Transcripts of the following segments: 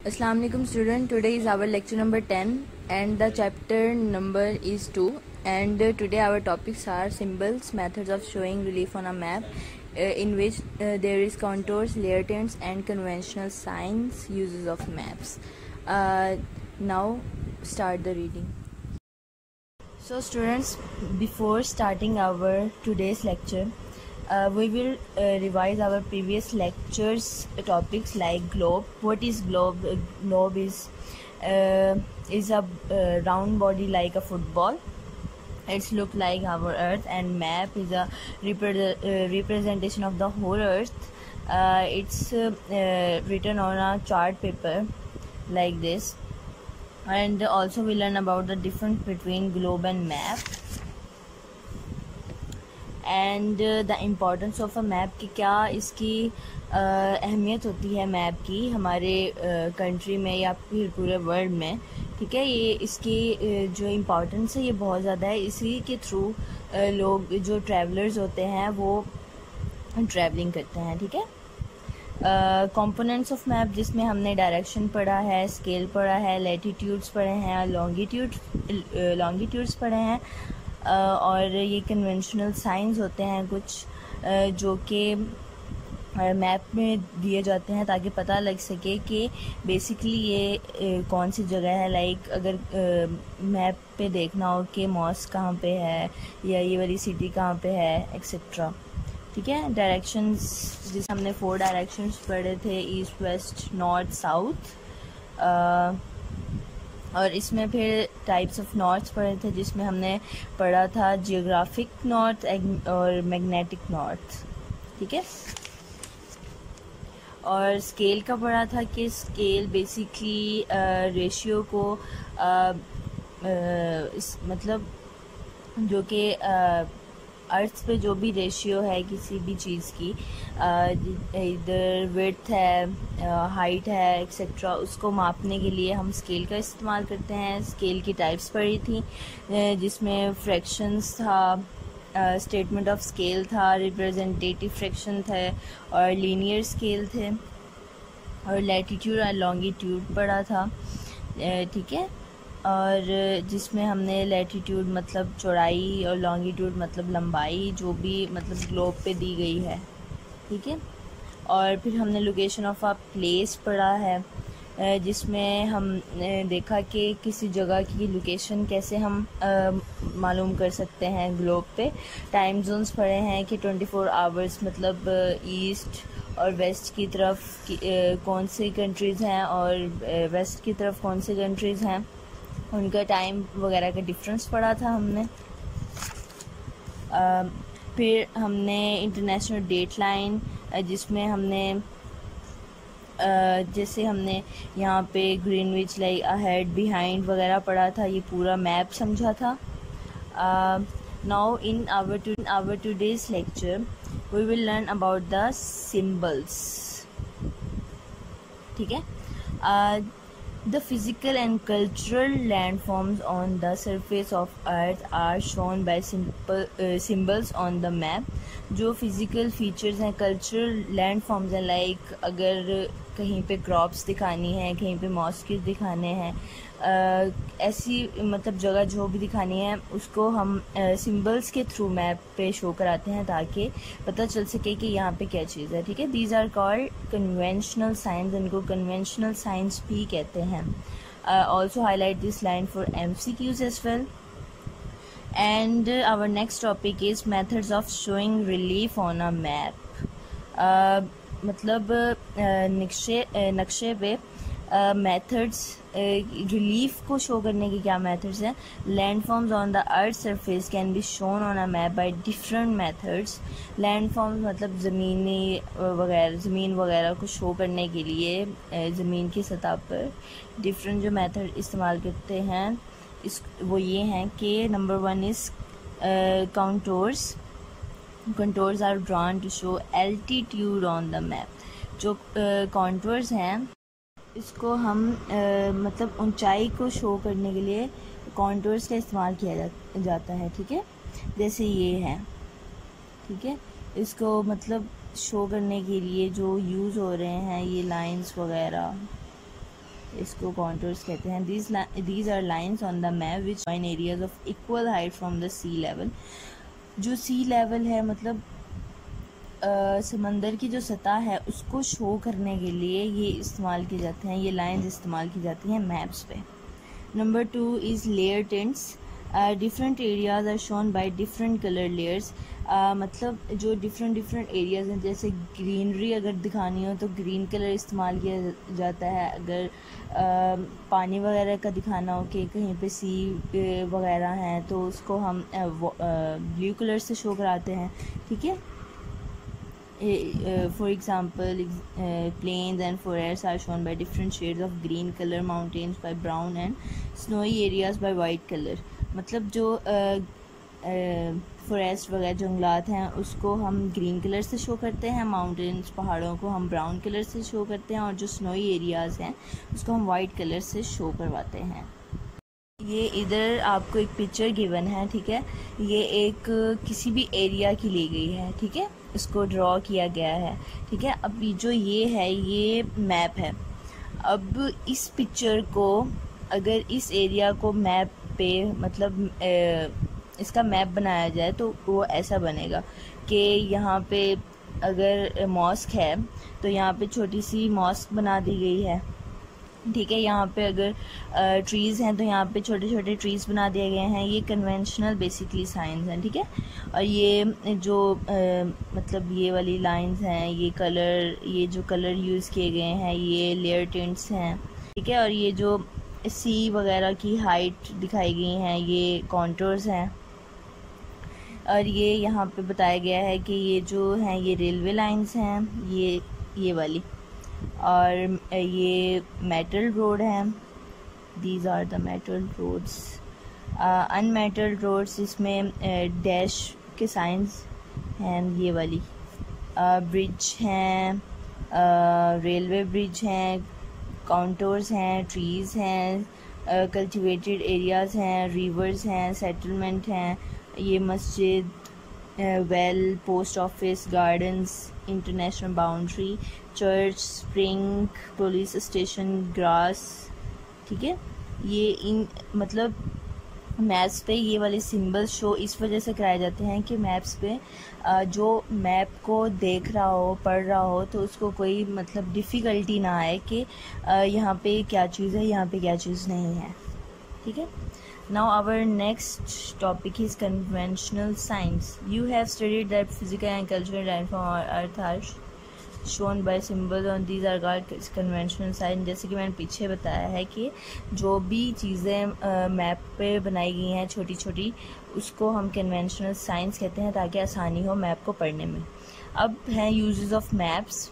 Assalamu alaikum student. Today is our lecture number 10 and the chapter number is 2, and today our topics are symbols, methods of showing relief on a map, in which there is contours, layer tints and conventional signs, uses of maps. Now start the reading. So students, before starting our today's lecture, we will revise our previous lectures topics like globe. What is globe? Globe is a round body like a football. It's look like our earth. And map is a representation of the whole earth. It's written on a chart paper like this. And also we learn about the difference between globe and map, and the importance of a map की क्या इसकी अहमियत होती है map की हमारे country में या फिर पूरे वर्ल्ड में. ठीक है, ये इसकी जो इम्पोर्टेंस है ये बहुत ज़्यादा है. इसी के थ्रू लोग जो ट्रैवलर्स होते हैं वो ट्रैवलिंग करते हैं. ठीक है, कंपोनेंट्स ऑफ मैप जिसमें हमने डायरेक्शन पढ़ा है, स्केल पढ़ा है, लैटिट्यूड्स पढ़े हैं, लॉन्गिट्यूड्स पढ़े हैं, और ये कन्वेंशनल साइंस होते हैं कुछ जो कि मैप में दिए जाते हैं ताकि पता लग सके कि बेसिकली ये कौन सी जगह है. लाइक अगर मैप पे देखना हो कि मॉस्क कहाँ पे है या ये वाली सिटी कहाँ पे है एक्सेट्रा. ठीक है, डायरेक्शंस जिस हमने 4 डायरेक्शंस पढ़े थे, ईस्ट, वेस्ट, नॉर्थ, साउथ, और इसमें फिर टाइप्स ऑफ नॉर्थ पढ़े थे जिसमें हमने पढ़ा था जियोग्राफिक नॉर्थ और मैग्नेटिक नॉर्थ. ठीक है, और स्केल का पढ़ा था कि स्केल बेसिकली रेशियो को मतलब जो कि अर्थ पे जो भी रेशियो है किसी भी चीज़ की, इधर विड्थ है, हाइट है एक्सेट्रा, उसको मापने के लिए हम स्केल का इस्तेमाल करते हैं. स्केल की टाइप्स पढ़ी थी जिसमें फ्रैक्शंस था, स्टेटमेंट ऑफ स्केल था, रिप्रेजेंटेटिव फ्रैक्शन थे और लीनियर स्केल थे, और लैटिट्यूड और लॉन्गिट्यूड पढ़ा था. ठीक है, और जिसमें हमने लैटिट्यूड मतलब चौड़ाई और लॉन्गिट्यूड मतलब लंबाई जो भी मतलब ग्लोब पे दी गई है. ठीक है, और फिर हमने लोकेशन ऑफ अ प्लेस पढ़ा है जिसमें हम देखा कि किसी जगह की लोकेशन कैसे हम मालूम कर सकते हैं ग्लोब पे. टाइम जोन्स पढ़े हैं कि 24 आवर्स मतलब ईस्ट और वेस्ट की तरफ कौन सी कंट्रीज़ हैं और वेस्ट की तरफ कौन सी कंट्रीज़ हैं, उनका टाइम वगैरह का डिफरेंस पढ़ा था हमने. फिर हमने इंटरनेशनल डेट लाइन जिसमें हमने जैसे हमने यहाँ पे ग्रीनविच लाइक अहेड बिहाइंड वगैरह पढ़ा था, ये पूरा मैप समझा था. Now in our today's lecture we will learn about the symbols. ठीक है, the physical and cultural landforms on the surface of earth are shown by symbols on the map. जो physical features हैं, cultural landforms हैं, like अगर कहीं पे crops दिखानी है, कहीं पे मॉस्किस दिखाने हैं, ऐसी मतलब जगह जो भी दिखानी है उसको हम सिंबल्स के थ्रू मैप पे शो कराते हैं ताकि पता चल सके कि यहाँ पे क्या चीज़ है. ठीक है, these are called conventional signs, इनको कन्वेंशनल साइंस भी कहते हैं. Also highlight this line for MCQs as well. And our next topic is methods of showing relief on a map. मतलब नक्शे पे मेथड्स रिलीफ को शो करने के क्या मेथड्स हैं. Landforms on the earth surface can be shown on a map by different methods. Landforms मतलब ज़मीन वगैरह को शो करने के लिए ज़मीन की सतह पर डिफरेंट जो मेथड इस्तेमाल करते हैं वो ये हैं कि number 1 is contours. Contours are drawn to show altitude on the map. जो कंटोर्स हैं इसको हम मतलब ऊंचाई को शो करने के लिए कंटोर्स का इस्तेमाल किया जाता है. ठीक है, जैसे ये है. ठीक है, इसको मतलब शो करने के लिए जो यूज़ हो रहे हैं ये लाइंस वगैरह, इसको कॉन्टूर्स कहते हैं। These are lines on the map which join areas of equal height from the sea level. जो सी लेवल है मतलब समंदर की जो सतह है उसको शो करने के लिए ये इस्तेमाल किए जाते हैं, ये लाइंस इस्तेमाल की जाती हैं मैप्स पे। Number 2 is layer tints. Different areas are shown by different colour layers. मतलब जो डिफरेंट एरियाज हैं, जैसे ग्रीनरी अगर दिखानी हो तो ग्रीन कलर इस्तेमाल किया जाता है। अगर पानी वगैरह का दिखाना हो कि कहीं पे सी वगैरह हैं तो उसको हम ब्लू कलर से शो कराते हैं, ठीक है। For example, plains and forests are shown by different shades of green color, mountains by brown and snowy areas by white color। मतलब जो फॉरेस्ट वगैरह जंगलात हैं उसको हम ग्रीन कलर से शो करते हैं, माउंटेन्स पहाड़ों को हम ब्राउन कलर से शो करते हैं, और जो स्नोई एरियाज़ हैं उसको हम वाइट कलर से शो करवाते हैं। ये इधर आपको एक पिक्चर गिवन है, ठीक है। ये एक किसी भी एरिया की ली गई है, ठीक है, इसको ड्रॉ किया गया है, ठीक है। अब जो ये है ये मैप है। अब इस पिक्चर को अगर इस एरिया को मैप पे मतलब इसका मैप बनाया जाए तो वो ऐसा बनेगा कि यहाँ पे अगर मॉस्क है तो यहाँ पे छोटी सी मॉस्क बना दी गई है, ठीक है। यहाँ पे अगर ट्रीज़ हैं तो यहाँ पे छोटे छोटे ट्रीज़ बना दिए गए हैं। ये कन्वेंशनल बेसिकली साइंस हैं, ठीक है। और ये जो मतलब ये वाली लाइंस हैं, ये जो कलर यूज़ किए गए हैं ये लेयर टिंट्स हैं, ठीक है। और ये जो सी वगैरह की हाइट दिखाई गई हैं ये कॉन्टूर्स हैं। और ये यहाँ पे बताया गया है कि ये जो हैं ये रेलवे लाइंस हैं, ये वाली, और ये मेटल रोड हैं। These are the metal roads. Unmetal roads इसमें डैश के साइंस हैं, ये वाली ब्रिज हैं, रेलवे ब्रिज हैं, काउंटर्स हैं, ट्रीज़ हैं, कल्टिवेटेड एरियाज़ हैं, रिवर्स हैं, सेटलमेंट हैं, ये मस्जिद, well, post office, gardens, international boundary, church, spring, police station, grass, ठीक है। ये इन मतलब मैप्स पे ये वाले सिंबल्स शो इस वजह से कराए जाते हैं कि मैप्स पे जो मैप को देख रहा हो, पढ़ रहा हो, तो उसको कोई मतलब डिफ़िकल्टी ना आए कि यहाँ पे क्या चीज़ है, यहाँ पे क्या चीज़ नहीं है, ठीक है। Now our next topic is conventional science. You have studied that physical and cultural landform on Earth are shown by symbols on these are called conventional science। जैसे कि मैंने पीछे बताया है कि जो भी चीज़ें मैप पे बनाई गई हैं छोटी छोटी, उसको हम कन्वेंशनल साइंस कहते हैं ताकि आसानी हो मैप को पढ़ने में। अब हैं uses of maps.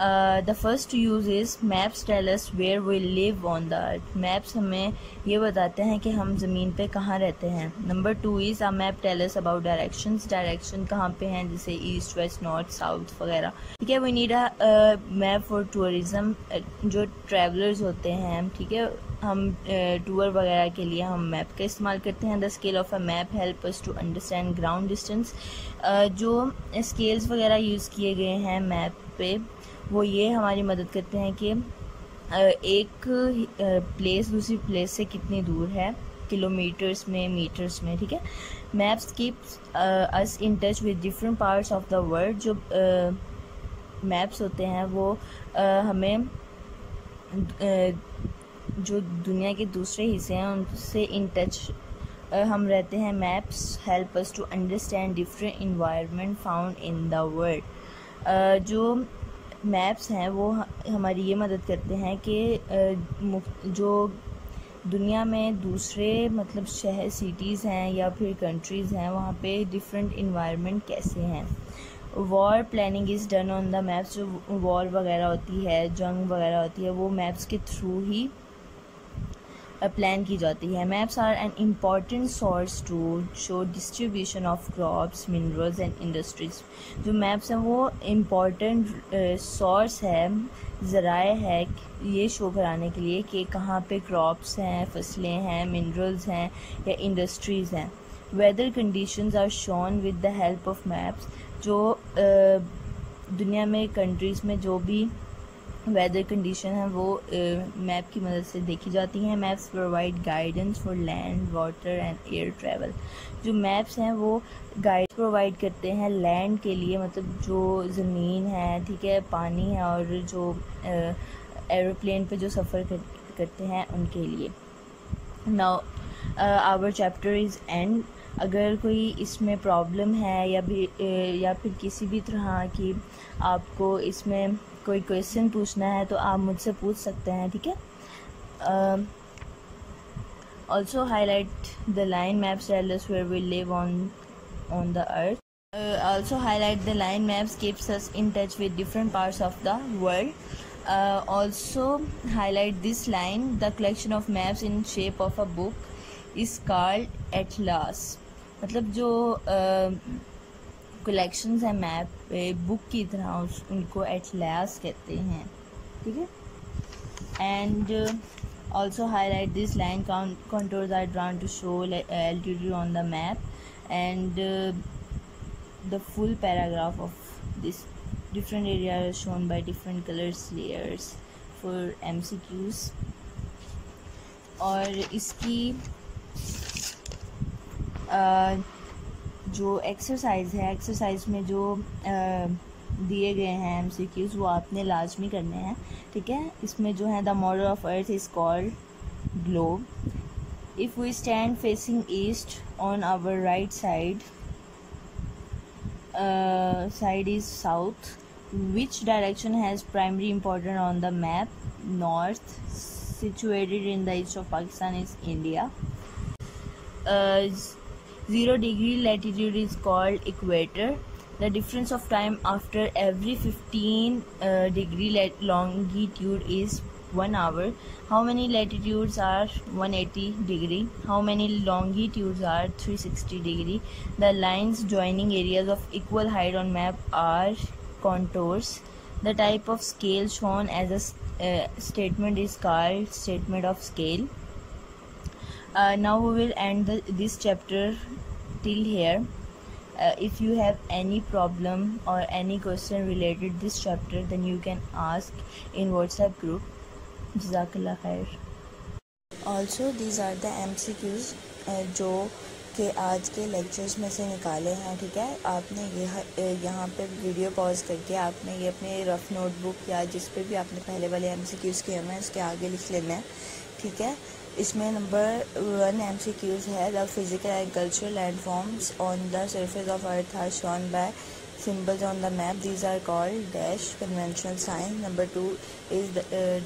The first use is maps tell us where we live on the earth. Maps हमें ये बताते हैं कि हम ज़मीन पे कहाँ रहते हैं। Number 2 is a map tell us about directions. Direction कहाँ पे हैं, जैसे ईस्ट, वेस्ट, नॉर्थ, साउथ वगैरह, ठीक है। We need a map for tourism. जो ट्रैवलर्स होते हैं, ठीक है, हम टूर वगैरह के लिए हम मैप का इस्तेमाल करते हैं। The scale of a map help us to understand ground distance. जो स्केल्स वगैरह यूज़ किए गए हैं मैप पे वो ये हमारी मदद करते हैं कि एक प्लेस दूसरी प्लेस से कितनी दूर है, किलोमीटर्स में, मीटर्स में, ठीक है। Maps keeps us in touch with different parts of the world. जो मैप्स होते हैं वो हमें जो दुनिया के दूसरे हिस्से हैं उनसे इन टच हम रहते हैं। Maps help us to understand different environment found in the world. जो मैप्स हैं वो हमारी ये मदद करते हैं कि जो दुनिया में दूसरे मतलब शहर, सिटीज़ हैं या फिर कंट्रीज़ हैं, वहाँ पे डिफरेंट इन्वायरमेंट कैसे हैं। War planning is done on the maps. जो वॉर वगैरह होती है, जंग वगैरह होती है, वो मैप्स के थ्रू ही प्लान की जाती है। Maps are an important source to show distribution of crops, minerals and industries. जो मैप्स हैं वो इम्पॉर्टेंट सोर्स है, ज़राए है ये शो कराने के लिए कि कहाँ पे क्रॉप्स हैं, फसलें हैं, मिनरल्स हैं या इंडस्ट्रीज़ हैं। Weather conditions are shown with the help of maps. जो दुनिया में कंट्रीज़ में जो भी वेदर कंडीशन है वो मैप की मदद से देखी जाती हैं। Maps provide guidance for land, water and air travel. जो मैप्स हैं वो गाइड प्रोवाइड करते हैं लैंड के लिए, मतलब जो ज़मीन है, ठीक है, पानी है, और जो एरोप्लेन पे जो सफ़र करते हैं उनके लिए। Now our chapter is end. अगर कोई इसमें प्रॉब्लम है या फिर किसी भी तरह की आपको इसमें कोई क्वेश्चन पूछना है तो आप मुझसे पूछ सकते हैं, ठीक है। Also highlight the line maps tell us where we live on the earth. Also highlight the line maps keeps us in touch with different parts of the world. Also highlight this line: the collection of maps in shape of a book is called atlas. मतलब जो collections हैं map book की तरह उनको atlas कहते हैं, ठीक है। And also highlight this line contours are drawn to show altitude on the map, and the full paragraph of this different area is shown by different colors layers for MCQs. और इसकी जो exercise है, exercise में जो दिए गए हैं MCQs वो आपने लाजमी करने हैं, ठीक है। इसमें जो है the model of earth is called globe. If we stand facing east on our right side is south. Which direction has primary importance on the map? North. Situated in the east of Pakistan is India. 0 degree latitude is called equator. The difference of time after every 15 degree longitude is 1 hour. How many latitudes are 180 degree? How many longitudes are 360 degree? The lines joining areas of equal height on map are contours. The type of scale shown as a statement is called statement of scale. Now we will end this chapter till here. If you have any problem or any question related this chapter, then you can ask in WhatsApp group. Jazakallah khair. Also these are the MCQs जो कि आज के lectures में से निकाले हैं, ठीक है। आपने यहाँ पे वीडियो पॉज करके आपने ये अपने रफ़ नोटबुक या जिस पे भी आपने पहले वाले MCQs किए हुए हैं उसके आगे लिख लेना है, ठीक है। इसमें नंबर 1 MCQs है the physical and cultural landforms on the surface of earth are shown by symbols on the map. These are called dash conventional sign. Number 2 is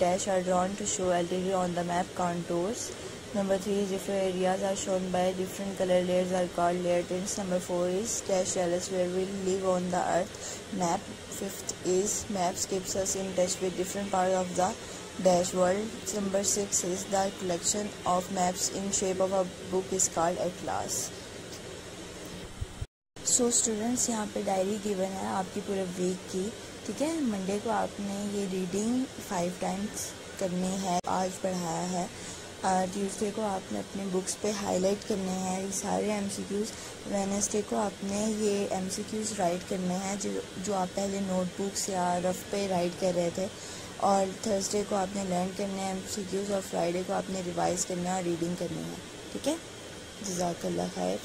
dash are drawn to show altitude on the map, contours. Number 3 is different areas are shown by different color layers are called layer tints. Number 4 is dash tell us where we live on the earth, map. 5th is maps keeps us in touch with different parts of the dash world. Number 6 is the collection of maps in shape of a book is called atlas. So students यहाँ पे diary given है आपकी पूरे week की, ठीक है। Monday को आपने ये रीडिंग 5 टाइम्स करनी है, आज पढ़ाया है। ट्यूसडे को आपने अपने बुक्स पे हाईलाइट करने हैं ये सारे MCQs। वेडनेसडे को आपने ये MCQs राइट करने हैं जो आप पहले नोटबुक्स या रफ पे राइट कर रहे थे। और थर्सडे को आपने लर्न करने हैं MCQs, और फ्राइडे को आपने रिवाइज़ करना है और रीडिंग करनी है, ठीक है। जज़ाकल्लाह खैर।